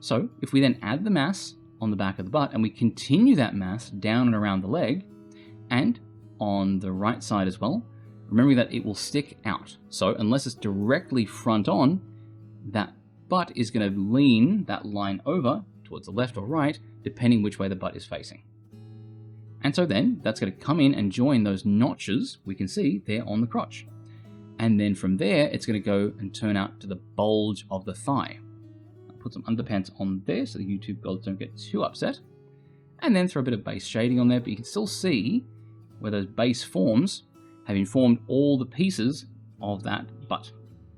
Speaker 1: So, if we then add the mass on the back of the butt, and we continue that mass down and around the leg, and on the right side as well, remembering that it will stick out. So unless it's directly front on, that butt is going to lean that line over towards the left or right, depending which way the butt is facing. And so then that's going to come in and join those notches we can see there on the crotch. And then from there, it's going to go and turn out to the bulge of the thigh. I'll put some underpants on there so the YouTube gods don't get too upset. And then throw a bit of base shading on there, but you can still see where those base forms have informed all the pieces of that butt.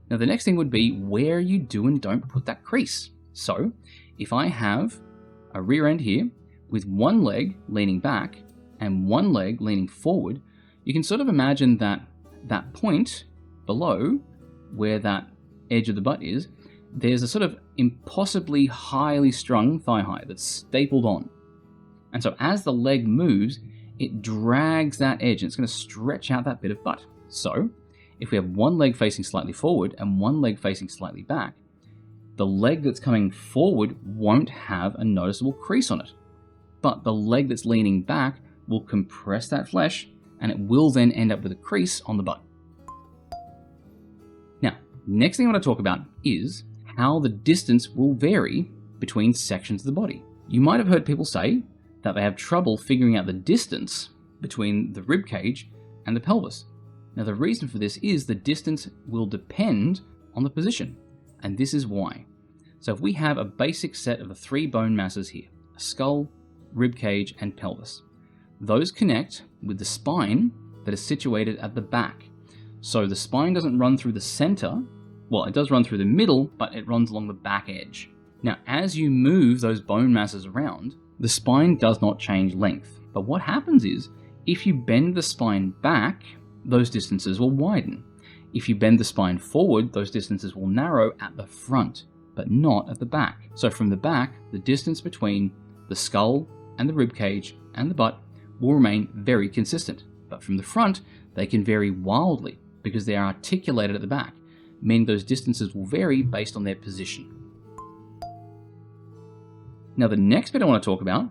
Speaker 1: Now the next thing would be where you do and don't put that crease. So if I have a rear end here with one leg leaning back and one leg leaning forward, you can sort of imagine that that point below where that edge of the butt is, there's a sort of impossibly highly strung thigh high that's stapled on. And so as the leg moves, it drags that edge and it's going to stretch out that bit of butt. So if we have one leg facing slightly forward and one leg facing slightly back, the leg that's coming forward won't have a noticeable crease on it. But the leg that's leaning back will compress that flesh and it will then end up with a crease on the butt. Now, next thing I want to talk about is how the distance will vary between sections of the body. You might have heard people say that they have trouble figuring out the distance between the rib cage and the pelvis. Now the reason for this is the distance will depend on the position, and this is why. So if we have a basic set of the 3 bone masses here, a skull, rib cage, and pelvis, those connect with the spine that is situated at the back. So the spine doesn't run through the center, well, it does run through the middle, but it runs along the back edge. Now as you move those bone masses around, the spine does not change length, but what happens is, if you bend the spine back, those distances will widen. If you bend the spine forward, those distances will narrow at the front. but not at the back. So from the back, the distance between the skull and the rib cage and the butt will remain very consistent. But from the front, they can vary wildly because they are articulated at the back, meaning those distances will vary based on their position. Now the next bit I want to talk about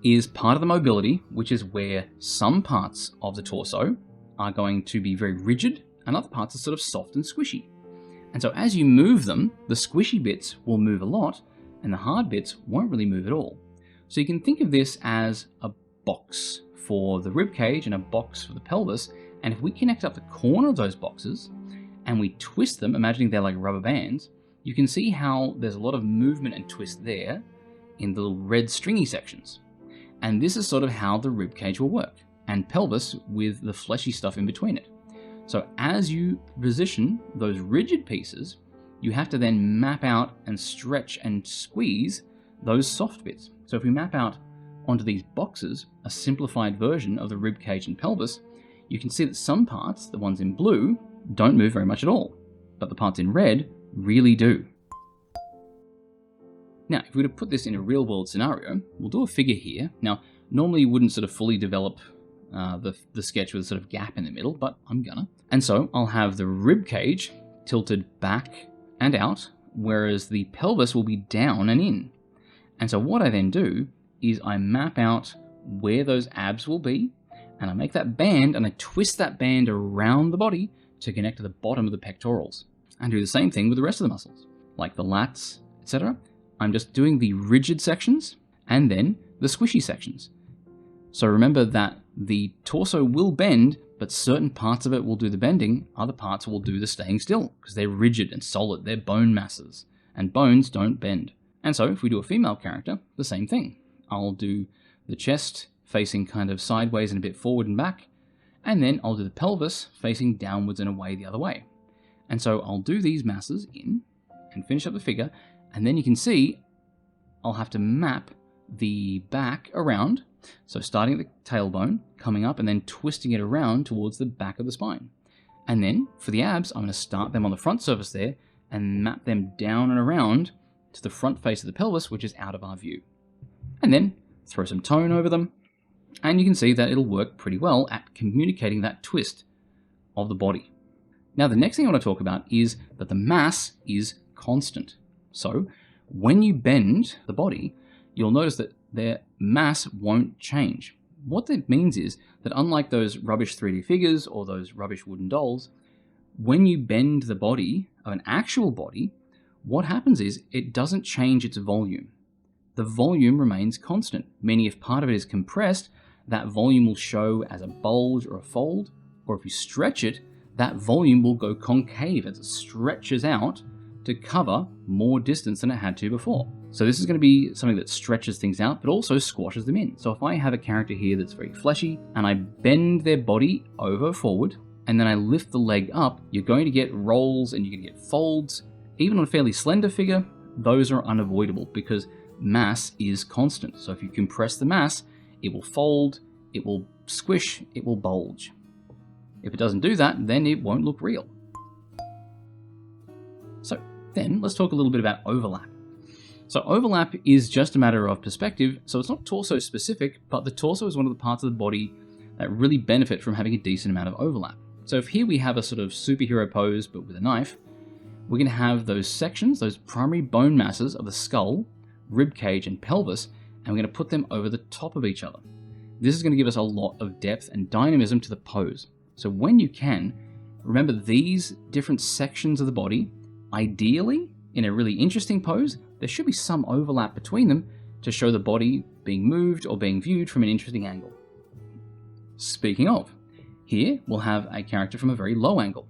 Speaker 1: is part of the mobility, which is where some parts of the torso are going to be very rigid and other parts are sort of soft and squishy. And so as you move them, the squishy bits will move a lot and the hard bits won't really move at all. So you can think of this as a box for the rib cage and a box for the pelvis. And if we connect up the corner of those boxes and we twist them, imagining they're like rubber bands, you can see how there's a lot of movement and twist there in the little red stringy sections. And this is sort of how the rib cage will work, and pelvis with the fleshy stuff in between it. So as you position those rigid pieces, you have to then map out and stretch and squeeze those soft bits. So if we map out onto these boxes a simplified version of the rib cage and pelvis, you can see that some parts, the ones in blue, don't move very much at all, but the parts in red really do. Now, if we were to put this in a real world scenario, we'll do a figure here. Now, normally you wouldn't sort of fully develop the sketch with a sort of gap in the middle, but I'm gonna. And so I'll have the rib cage tilted back and out, whereas the pelvis will be down and in. And so what I then do is I map out where those abs will be, and I make that band and I twist that band around the body to connect to the bottom of the pectorals. And do the same thing with the rest of the muscles, like the lats, etc. I'm just doing the rigid sections and then the squishy sections. So remember that the torso will bend, but certain parts of it will do the bending, other parts will do the staying still, because they're rigid and solid, they're bone masses, and bones don't bend. And so if we do a female character, the same thing. I'll do the chest facing kind of sideways and a bit forward and back, and then I'll do the pelvis facing downwards and away the other way. And so I'll do these masses in and finish up the figure, and then you can see I'll have to map the back around. So starting at the tailbone, coming up and then twisting it around towards the back of the spine. And then for the abs, I'm going to start them on the front surface there and map them down and around to the front face of the pelvis, which is out of our view. And then throw some tone over them, and you can see that it'll work pretty well at communicating that twist of the body. Now the next thing I want to talk about is that the mass is constant. So when you bend the body, you'll notice that their mass won't change. What that means is that unlike those rubbish 3D figures or those rubbish wooden dolls, when you bend the body of an actual body, what happens is it doesn't change its volume. The volume remains constant, meaning if part of it is compressed, that volume will show as a bulge or a fold, or if you stretch it, that volume will go concave as it stretches out to cover more distance than it had to before. So this is going to be something that stretches things out, but also squashes them in. So if I have a character here that's very fleshy, and I bend their body over forward, and then I lift the leg up, you're going to get rolls and you're going to get folds. Even on a fairly slender figure, those are unavoidable because mass is constant. So if you compress the mass, it will fold, it will squish, it will bulge. If it doesn't do that, then it won't look real. So then let's talk a little bit about overlap. So overlap is just a matter of perspective, so it's not torso specific, but the torso is one of the parts of the body that really benefit from having a decent amount of overlap. So if here we have a sort of superhero pose but with a knife, we're going to have those sections, those primary bone masses of the skull, rib cage and pelvis, and we're going to put them over the top of each other. This is going to give us a lot of depth and dynamism to the pose. So when you can, remember these different sections of the body, ideally, in a really interesting pose, there should be some overlap between them to show the body being moved or being viewed from an interesting angle. Speaking of, here we'll have a character from a very low angle.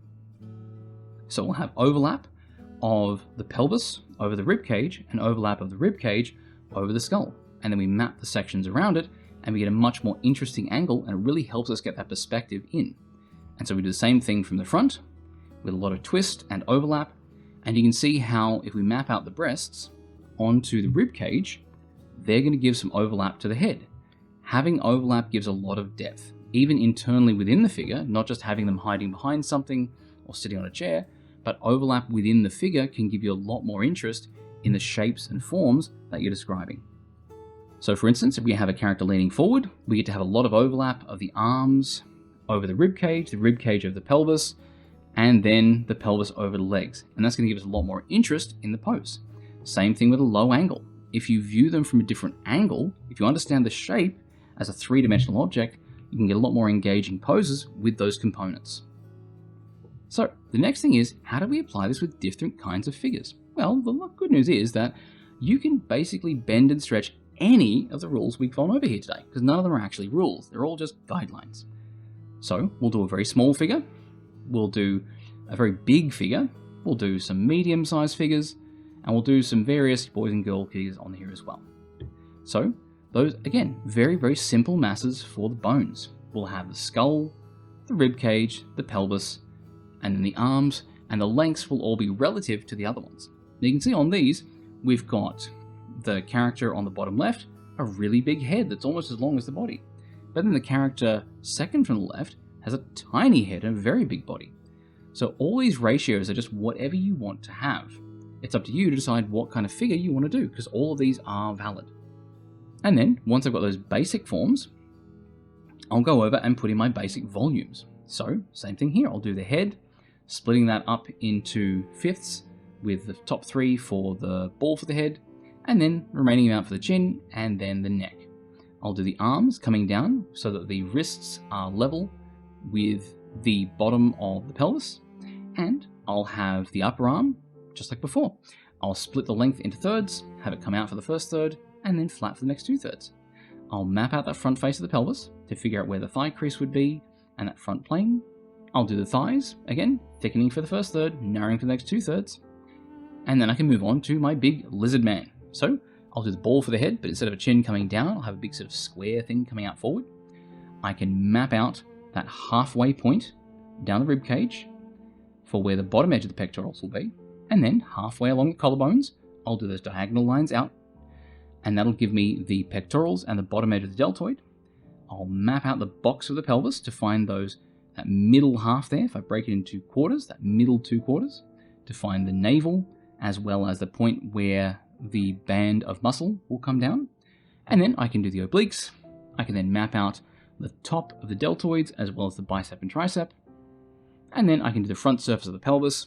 Speaker 1: So we'll have overlap of the pelvis over the rib cage and overlap of the rib cage over the skull. And then we map the sections around it and we get a much more interesting angle, and it really helps us get that perspective in. And so we do the same thing from the front with a lot of twist and overlap. And you can see how if we map out the breasts onto the rib cage, they're going to give some overlap to the head. Having overlap gives a lot of depth, even internally within the figure, not just having them hiding behind something or sitting on a chair, but overlap within the figure can give you a lot more interest in the shapes and forms that you're describing. So for instance, if we have a character leaning forward, we get to have a lot of overlap of the arms over the rib cage over the pelvis, and then the pelvis over the legs. And that's going to give us a lot more interest in the pose. Same thing with a low angle. If you view them from a different angle, if you understand the shape as a three-dimensional object, you can get a lot more engaging poses with those components. So the next thing is, how do we apply this with different kinds of figures? Well, the good news is that you can basically bend and stretch any of the rules we've gone over here today, because none of them are actually rules. They're all just guidelines. So we'll do a very small figure, we'll do a very big figure, we'll do some medium-sized figures, and we'll do some various boys and girl figures on here as well. So those, again, very, very simple masses for the bones. We'll have the skull, the rib cage, the pelvis, and then the arms, and the lengths will all be relative to the other ones. Now you can see on these, we've got the character on the bottom left, a really big head that's almost as long as the body. But then the character second from the left has a tiny head and a very big body. So all these ratios are just whatever you want to have. It's up to you to decide what kind of figure you want to do, because all of these are valid. And then, once I've got those basic forms, I'll go over and put in my basic volumes. So, same thing here, I'll do the head, splitting that up into fifths, with the top 3 for the ball for the head, and then remaining amount for the chin, and then the neck. I'll do the arms coming down so that the wrists are level with the bottom of the pelvis, and I'll have the upper arm just like before. I'll split the length into thirds, have it come out for the first third, and then flat for the next 2 thirds. I'll map out that front face of the pelvis to figure out where the thigh crease would be and that front plane. I'll do the thighs, again, thickening for the first third, narrowing for the next 2 thirds, and then I can move on to my big lizard man. So I'll do the ball for the head, but instead of a chin coming down, I'll have a big sort of square thing coming out forward. I can map out that halfway point down the rib cage for where the bottom edge of the pectorals will be, and then halfway along the collarbones, I'll do those diagonal lines out, and that'll give me the pectorals and the bottom edge of the deltoid. I'll map out the box of the pelvis to find that middle half there. If I break it into quarters, that middle 2 quarters, to find the navel, as well as the point where the band of muscle will come down. And then I can do the obliques. I can then map out the top of the deltoids as well as the bicep and tricep. And then I can do the front surface of the pelvis,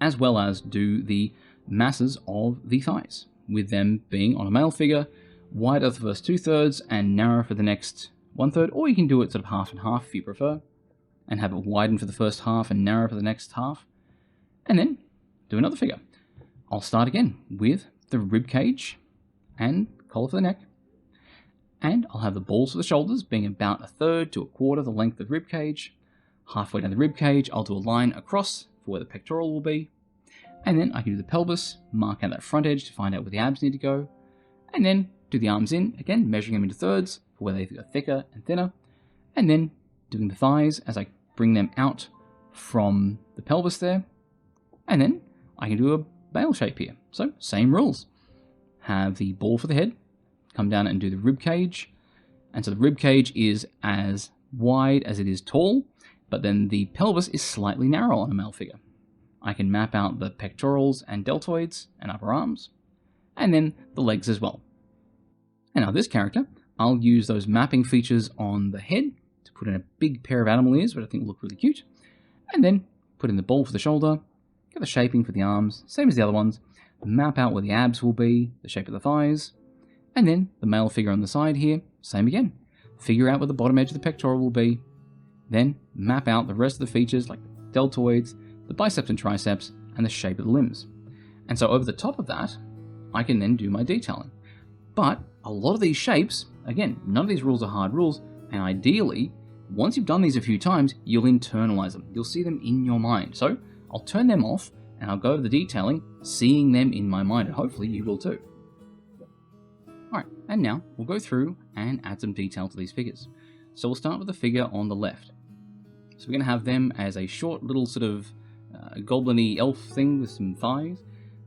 Speaker 1: as well as do the masses of the thighs, with them being on a male figure, wider for the first 2 thirds and narrow for the next 1 third, or you can do it sort of half and half if you prefer, and have it widen for the first half and narrow for the next half, and then do another figure. I'll start again with the rib cage and collar for the neck, and I'll have the balls for the shoulders being about 1/3 to 1/4 the length of the rib cage. Halfway down the rib cage, I'll do a line across for where the pectoral will be, and then I can do the pelvis, mark out that front edge to find out where the abs need to go, and then do the arms in, again measuring them into thirds for where they go thicker and thinner, and then doing the thighs as I bring them out from the pelvis there, and then I can do a bale shape here. So same rules. Have the ball for the head, come down and do the rib cage, and so the rib cage is as wide as it is tall, but then the pelvis is slightly narrow on a male figure. I can map out the pectorals and deltoids and upper arms, and then the legs as well. And now this character, I'll use those mapping features on the head to put in a big pair of animal ears, which I think will look really cute, and then put in the ball for the shoulder, get the shaping for the arms, same as the other ones, map out where the abs will be, the shape of the thighs, and then the male figure on the side here, same again. Figure out where the bottom edge of the pectoral will be, then map out the rest of the features like the deltoids, the biceps and triceps, and the shape of the limbs. And so over the top of that, I can then do my detailing. But a lot of these shapes, again, none of these rules are hard rules, and ideally, once you've done these a few times, you'll internalize them. You'll see them in your mind. So I'll turn them off, and I'll go over the detailing, seeing them in my mind, and hopefully you will too. Alright, and now we'll go through and add some detail to these figures. So we'll start with the figure on the left. So we're going to have them as a short little sort of goblin-y elf thing with some thighs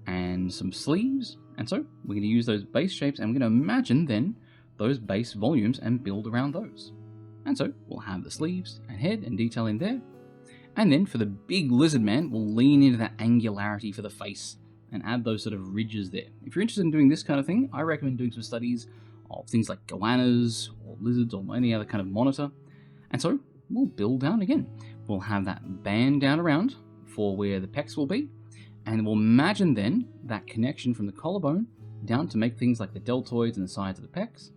Speaker 1: and some sleeves. And so we're going to use those base shapes, and we're going to imagine then those base volumes and build around those. And so we'll have the sleeves and head and detail in there. And then for the big lizard man, we'll lean into that angularity for the face and add those sort of ridges there. If you're interested in doing this kind of thing, I recommend doing some studies of things like goannas or lizards or any other kind of monitor. And so we'll build down again. We'll have that band down around for where the pecs will be, and we'll imagine then that connection from the collarbone down to make things like the deltoids and the sides of the pecs.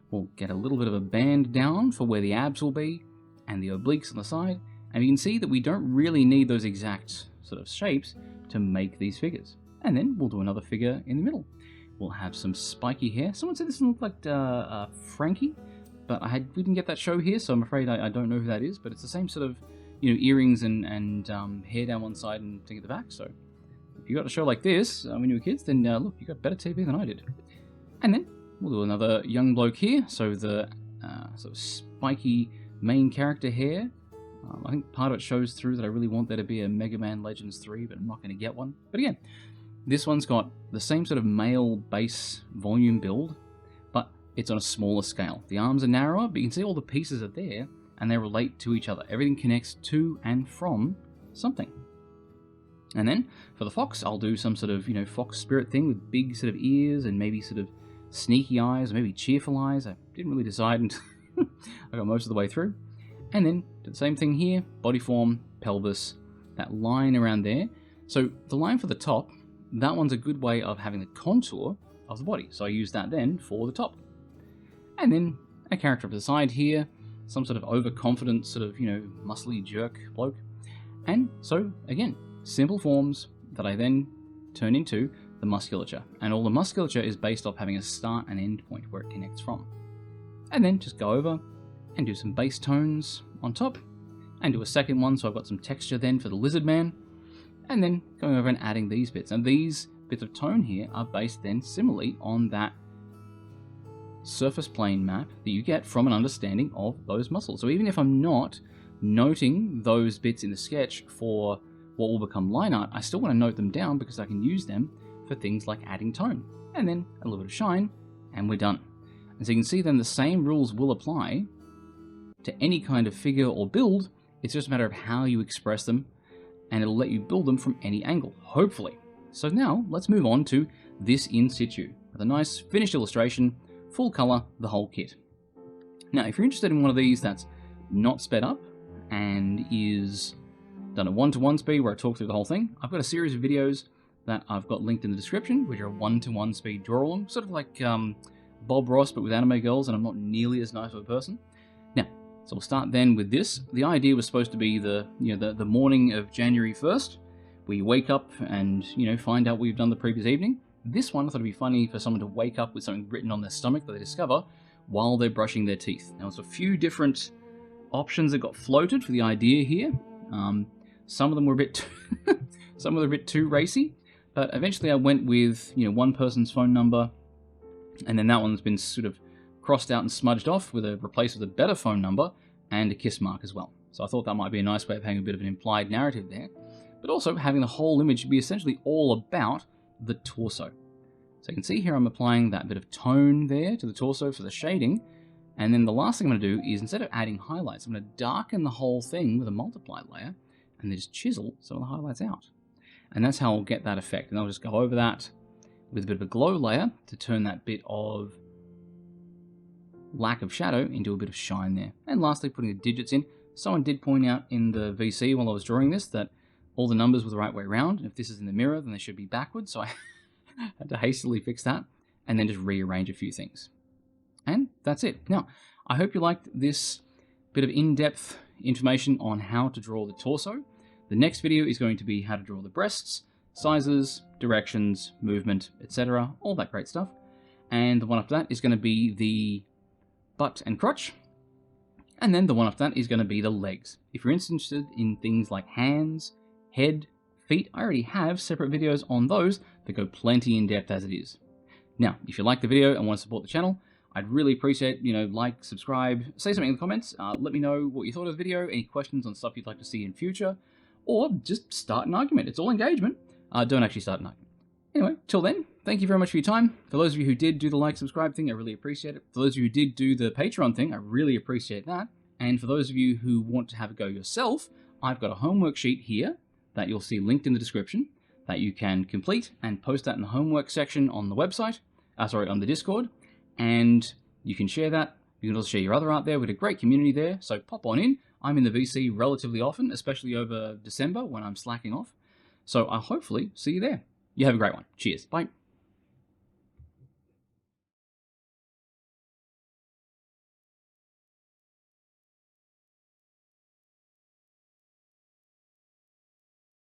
Speaker 1: We'll get a little bit of a band down for where the abs will be and the obliques on the side, and you can see that we don't really need those exact sort of shapes to make these figures. And then we'll do another figure in the middle. We'll have some spiky hair. Someone said this looked like Frankie, but we didn't get that show here, so I'm afraid I don't know who that is, but it's the same sort of, earrings and hair down one side and thing at the back. So if you got a show like this when you were kids, then look, you got better TV than I did. And then we'll do another young bloke here. So the sort of spiky main character hair. I think part of it shows through that I really want there to be a Mega Man Legends 3, but I'm not going to get one. But again, this one's got the same sort of male base volume build, but it's on a smaller scale. The arms are narrower, but you can see all the pieces are there, and they relate to each other. Everything connects to and from something. And then, for the fox, I'll do some sort of, fox spirit thing with big sort of ears and maybe sort of sneaky eyes, or maybe cheerful eyes. I didn't really decide until I got most of the way through. And then, do the same thing here, body form, pelvis, that line around there. So, the line for the top, that one's a good way of having the contour of the body. So I use that then for the top. And then, a character up the side here, some sort of overconfident sort of, muscly jerk bloke. And so, again, simple forms that I then turn into the musculature. And all the musculature is based off having a start and end point where it connects from. And then just go over and do some base tones on top, and do a second one, so I've got some texture then for the lizard man, and then going over and adding these bits. And these bits of tone here are based then similarly on that surface plane map that you get from an understanding of those muscles. So even if I'm not noting those bits in the sketch for what will become line art, I still want to note them down because I can use them for things like adding tone. And then a little bit of shine, and we're done. And so you can see then the same rules will apply to any kind of figure or build. It's just a matter of how you express them, and it'll let you build them from any angle, hopefully. So now let's move on to this in situ with a nice finished illustration, full color, the whole kit. Now, if you're interested in one of these that's not sped up and is done at 1:1 speed where I talk through the whole thing, I've got a series of videos that I've got linked in the description, which are 1:1 speed draw along, sort of like Bob Ross but with anime girls, and I'm not nearly as nice of a person. Now, so we'll start then with this. The idea was supposed to be the morning of January 1st, where you wake up and find out what you've done the previous evening. This one I thought it'd be funny for someone to wake up with something written on their stomach that they discover while they're brushing their teeth. Now, there's a few different options that got floated for the idea here. Some of them were a bit too racy, but eventually I went with one person's phone number, and then that one's been sort of crossed out and smudged off replaced with a better phone number and a kiss mark as well. So I thought that might be a nice way of having a bit of an implied narrative there, but also having the whole image be essentially all about the torso. So you can see here I'm applying that bit of tone there to the torso for the shading, and then the last thing I'm going to do is, instead of adding highlights, I'm going to darken the whole thing with a multiply layer and then just chisel some of the highlights out. And that's how I'll get that effect. And I'll just go over that with a bit of a glow layer to turn that bit of lack of shadow into a bit of shine there. And lastly, putting the digits in. Someone did point out in the VC while I was drawing this that all the numbers were the right way around. If this is in the mirror, then they should be backwards. So I had to hastily fix that and then just rearrange a few things. And that's it. Now, I hope you liked this bit of in-depth information on how to draw the torso. The next video is going to be how to draw the breasts, sizes, directions, movement, etc. All that great stuff. And the one after that is going to be the butt and crotch. And then the one after that is going to be the legs. If you're interested in things like hands, head, feet, I already have separate videos on those that go plenty in depth as it is. Now, if you like the video and want to support the channel, I'd really appreciate, like, subscribe, say something in the comments, let me know what you thought of the video, any questions on stuff you'd like to see in future, or just start an argument. It's all engagement. Don't actually start an argument. Anyway, till then, thank you very much for your time. For those of you who did do the like, subscribe thing, I really appreciate it. For those of you who did do the Patreon thing, I really appreciate that. And for those of you who want to have a go yourself, I've got a homework sheet here that you'll see linked in the description that you can complete and post that in the homework section on the website, on the Discord, and you can share that. You can also share your other art there. With a great community there, so pop on in. I'm in the VC relatively often, especially over December when I'm slacking off. So I'll hopefully see you there. You have a great one. Cheers. Bye.